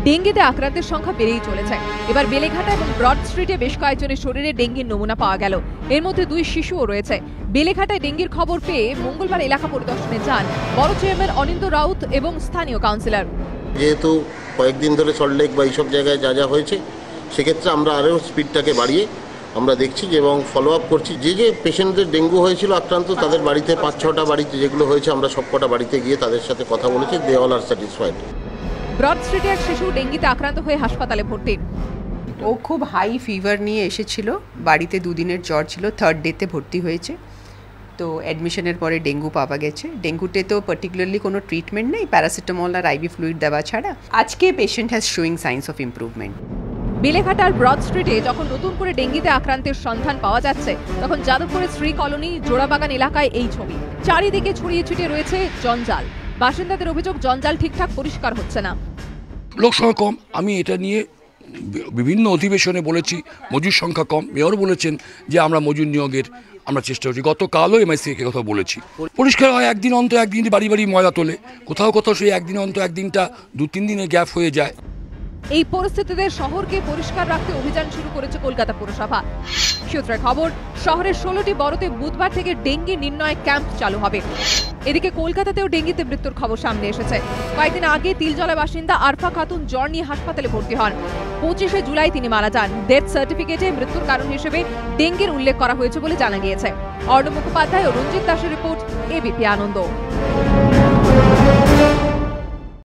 ডেঙ্গিতে আক্রান্তের সংখ্যা বেড়েই চলেছে। এবার বেলেঘাটা এবং ব্রড স্ট্রিটে বেশ কয়েকজনের শরীরে ডেঙ্গির নমুনা পাওয়া গেল। এর মধ্যে 2 শিশুও রয়েছে। বেলেঘাটায় ডেঙ্গির খবর পেয়ে মঙ্গলবার এলাকা পরিদর্শনে যান বড় চেয়ারম্যান অনিন্দ রাউত এবং স্থানীয় কাউন্সিলর। যেহেতু কয়েকদিন ধরে সল্টলেক বা এইসব জায়গায় যা হয়েছে, সেক্ষেত্রে আমরা আরও স্পিডটাকে বাড়িয়ে আমরা দেখছি এবং ফলো আপ করছি। যে পেশেন্টদের ডেঙ্গু হয়েছিল আক্রান্ত, তাদের বাড়িতে 5-6টা বাড়িতে যেগুলো হয়েছে, আমরা সবকটা বাড়িতে গিয়ে তাদের সাথে কথা বলেছি। They all are satisfied. Broad স্ট্রিটে এক শিশু ডেঙ্গিতে আক্রান্ত হয়ে হাসপাতালে ভর্তি। ও খুব হাই ফিভার নিয়ে এসেছিল, বাড়িতে 2 দিনের জ্বর ছিল, 3rd ডেতে ভর্তি হয়েছে। তো অ্যাডমিশনের পরে ডেঙ্গু পাওয়া গেছে। ডেঙ্গুতে তো পার্টিকুলারলি কোনো ট্রিটমেন্ট নেই, প্যারাসিটামল আর আইভি ফ্লুইড দেওয়া ছাড়া। আজকে patient has showing signs of improvement. বেলেঘাটার ব্রড স্ট্রিটে যখন নতুন করে ডেঙ্গিতে আক্রান্তের সন্ধান পাওয়া যাচ্ছে, তখন যাদবপুরের শ্রী কলোনি জোড়াবাগান এলাকায় এই ছবি। চারিদিকে ছড়িয়ে ছিটিয়ে রয়েছে জঞ্জাল। বাসিন্দাদের অভিযোগ, জঞ্জাল ঠিকঠাক পরিষ্কার হচ্ছে না। লোক সংখ্যা কম, আমি এটা নিয়ে বিভিন্ন অধিবেশনে বলেছি। মজুর সংখ্যা কম, মেয়র বলেছেন যে আমরা মজুর নিয়োগের আমরা চেষ্টা করছি। গতকালও এমআইসি কে কথা বলেছি। পরিষ্কার হয় একদিন অন্তর একদিন, বাড়ি বাড়ি ময়লা তোলে, কোথাও কোথাও সেই একদিন অন্তর একদিনটা 2-3 দিনের গ্যাপ হয়ে যায়। এই পরিস্থিতিতে শহরকে পরিষ্কার রাখতে অভিযান শুরু করেছে কলকাতা পুরসভা। সূত্রের খবর, শহরের 16টি বড়তে বুধবার থেকে ডেঙ্গি নির্ণয় ক্যাম্প চালু হবে। এদিকে কলকাতাতেও ডেঙ্গিতে মৃত্যুর খবর সামনে এসেছে। কয়েকদিন আগে তিলজলা বাসিন্দা আরফা খাতুন জ্বর নিয়ে হাসপাতালে ভর্তি হন। 25শে জুলাই তিনি মারা যান। ডেথ সার্টিফিকেটে মৃত্যুর কারণ হিসেবে ডেঙ্গির উল্লেখ করা হয়েছে বলে জানা গিয়েছে। অর্ণব মুখোপাধ্যায় ও রঞ্জিত দাসের রিপোর্ট, এবিপি আনন্দ।